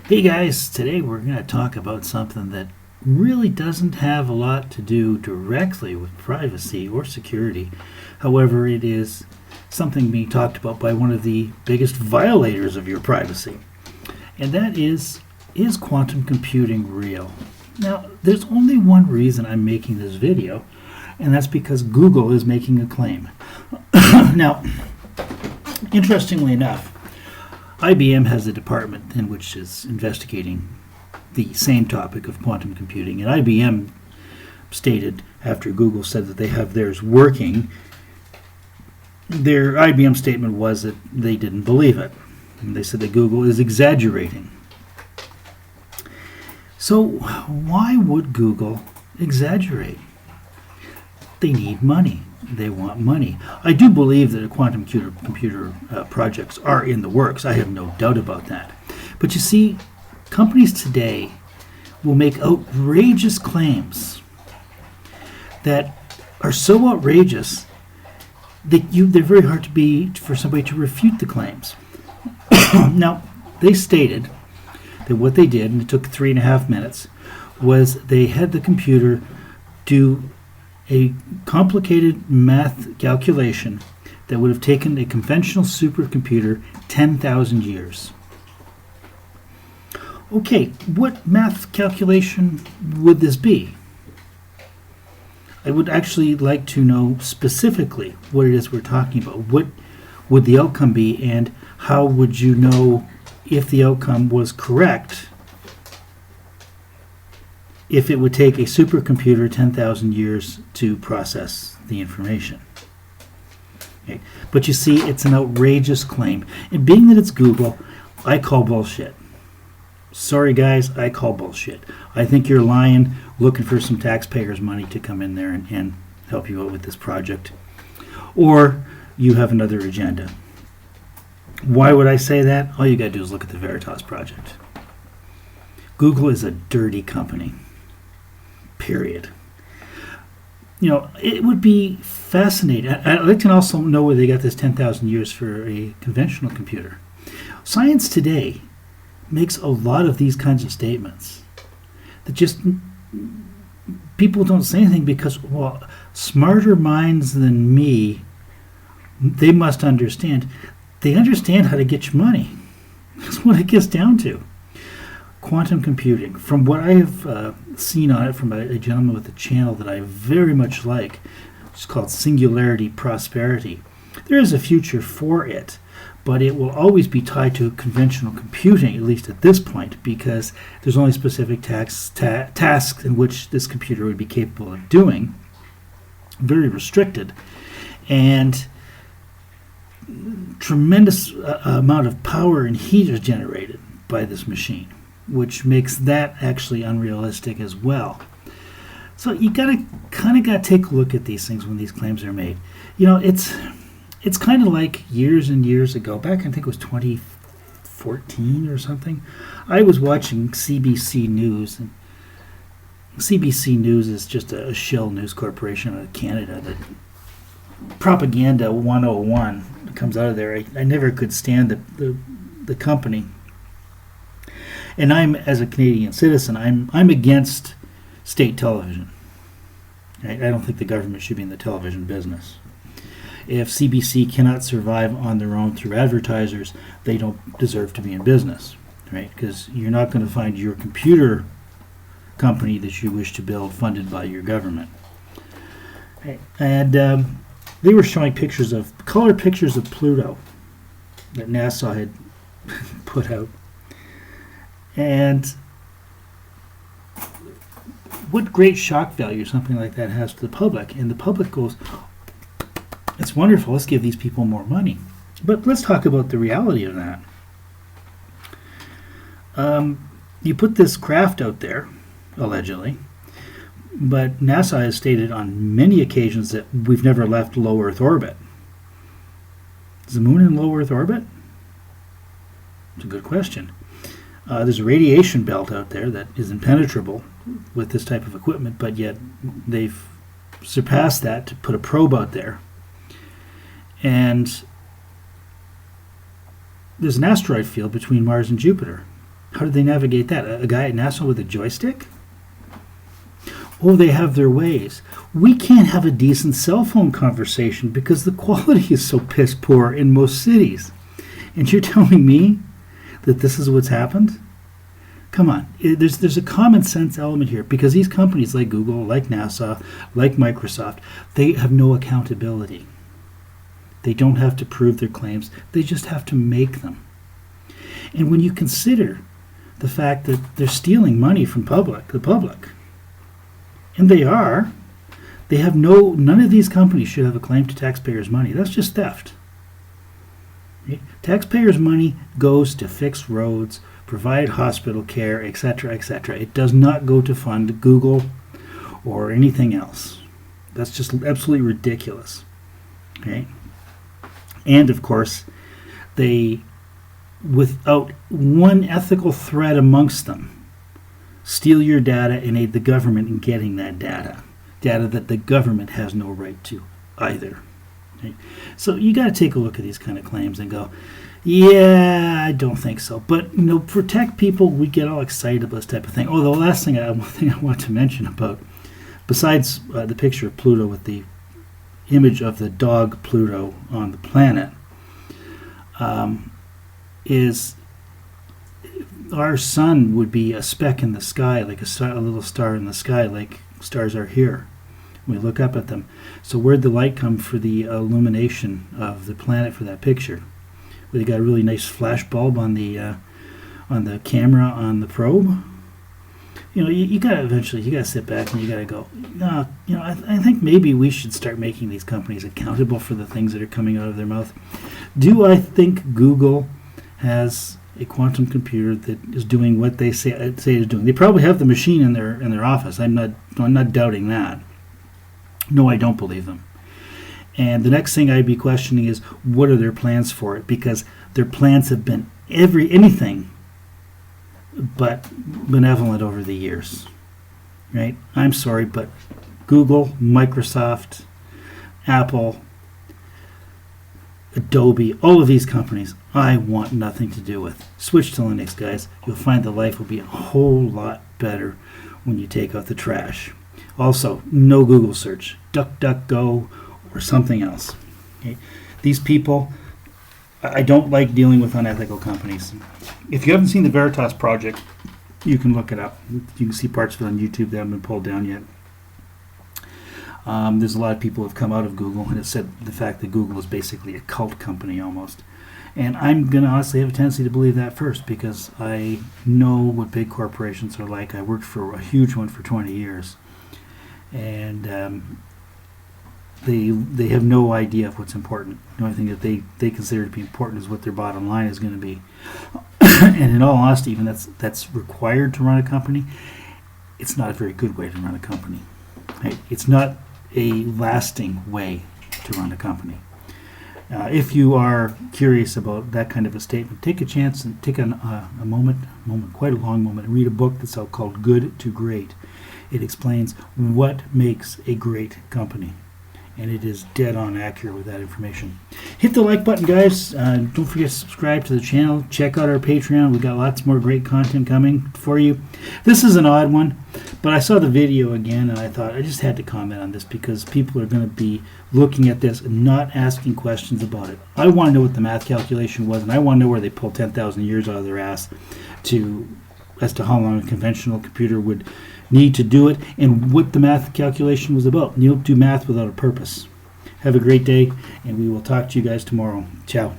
Hey guys, today we're going to talk about something that really doesn't have a lot to do directly with privacy or security. However, it is something being talked about by one of the biggest violators of your privacy. And that is quantum computing real? Now, there's only one reason I'm making this video, and that's because Google is making a claim. Now, interestingly enough, IBM has a department in which is investigating the same topic of quantum computing. And IBM stated, after Google said that they have theirs working, their IBM statement was that they didn't believe it. And they said that Google is exaggerating. So why would Google exaggerate? They need money. They want money. I do believe that quantum computer projects are in the works. I have no doubt about that. But you see, companies today will make outrageous claims that are so outrageous that they're very hard for somebody to refute the claims. Now, they stated that what they did, and it took 3.5 minutes, was they had the computer do a complicated math calculation that would have taken a conventional supercomputer 10,000 years. Okay, what math calculation would this be? I would actually like to know specifically what it is we're talking about. What would the outcome be, and how would you know if the outcome was correct if it would take a supercomputer 10,000 years to process the information? Okay. But you see, it's an outrageous claim. And being that it's Google, I call bullshit. Sorry guys, I call bullshit. I think you're lying, looking for some taxpayers' money to come in there and help you out with this project. Or you have another agenda. Why would I say that? All you got to do is look at the Veritas project. Google is a dirty company. Period. You know, it would be fascinating. I'd like to also know where they got this 10,000 years for a conventional computer. Science today makes a lot of these kinds of statements that just people don't say anything because, well, smarter minds than me, they must understand. They understand how to get you money. That's what it gets down to. Quantum computing, from what I have seen on it from a gentleman with a channel that I very much like, it's called Singularity Prosperity. There is a future for it, but it will always be tied to conventional computing, at least at this point, because there's only specific tasks in which this computer would be capable of doing, very restricted, and tremendous amount of power and heat is generated by this machine, which makes that actually unrealistic as well. So you gotta take a look at these things when these claims are made. You know, it's kind of like years and years ago, back I think it was 2014 or something. I was watching CBC News, and CBC News is just a shill news corporation out of Canada. That Propaganda 101 comes out of there. I never could stand the company. And I'm, as a Canadian citizen, I'm against state television. I don't think the government should be in the television business. If CBC cannot survive on their own through advertisers, they don't deserve to be in business, right? Because you're not going to find your computer company that you wish to build funded by your government. Right. And they were showing color pictures of Pluto that NASA had put out. And what great shock value something like that has to the public. And the public goes, it's wonderful, let's give these people more money. But let's talk about the reality of that. You put this craft out there, allegedly, but NASA has stated on many occasions that we've never left low Earth orbit. Is the moon in low Earth orbit? It's a good question. There's a radiation belt out there that is impenetrable with this type of equipment, but yet they've surpassed that to put a probe out there. And there's an asteroid field between Mars and Jupiter. How did they navigate that? A guy at NASA with a joystick? Oh, they have their ways. We can't have a decent cell phone conversation because the quality is so piss poor in most cities. And you're telling me that this is what's happened? Come on. There's a common sense element here, because these companies like Google, like NASA, like Microsoft, they have no accountability. They don't have to prove their claims. They just have to make them. And when you consider the fact that they're stealing money from the public, and they have none of these companies should have a claim to taxpayers' money. That's just theft. Okay? Taxpayers' money goes to fix roads, provide hospital care, etc., etc. It does not go to fund Google or anything else. That's just absolutely ridiculous. Okay? And of course, they, without one ethical thread amongst them, steal your data and aid the government in getting that data that the government has no right to either. Okay? So you got to take a look at these kind of claims and go, yeah, I don't think so. But for tech people, we get all excited about this type of thing. Oh, the last thing I want to mention about, besides the picture of Pluto with the image of the dog Pluto on the planet, is our sun would be a speck in the sky, like a little star in the sky, like stars are here. We look up at them. So where'd the light come for the illumination of the planet for that picture? Well, they got a really nice flash bulb on the camera on the probe. You gotta eventually, you gotta sit back and you gotta go, no, I think maybe we should start making these companies accountable for the things that are coming out of their mouth. Do I think Google has a quantum computer that is doing what they say it is doing? They probably have the machine in their office. I'm not doubting that. No, I don't believe them. And the next thing I'd be questioning is, what are their plans for it? Because their plans have been anything but benevolent over the years. Right? I'm sorry, but Google, Microsoft, Apple, Adobe, all of these companies, I want nothing to do with. Switch to Linux, guys. You'll find the life will be a whole lot better when you take out the trash. Also, no Google search. DuckDuckGo or something else. Okay? These people, I don't like dealing with unethical companies. If you haven't seen the Veritas project, you can look it up. You can see parts of it on YouTube that haven't been pulled down yet. There's a lot of people who have come out of Google and have said the fact that Google is basically a cult company almost. And I'm going to honestly have a tendency to believe that first, because I know what big corporations are like. I worked for a huge one for 20 years. And they have no idea of what's important. The only thing that they consider to be important is what their bottom line is going to be. And in all honesty, even that's required to run a company, it's not a very good way to run a company. Right? It's not a lasting way to run a company. If you are curious about that kind of a statement, take a chance and take a moment, quite a long moment, and read a book that's out called Good to Great. It explains what makes a great company, and it is dead on accurate with that information. Hit the like button, guys. Don't forget to subscribe to the channel. Check out our Patreon. We've got lots more great content coming for you. This is an odd one, but I saw the video again, and I thought I just had to comment on this because people are going to be looking at this and not asking questions about it. I want to know what the math calculation was, and I want to know where they pulled 10,000 years out of their ass as to how long a conventional computer would need to do it, and what the math calculation was about. You don't do math without a purpose. Have a great day, and we will talk to you guys tomorrow. Ciao.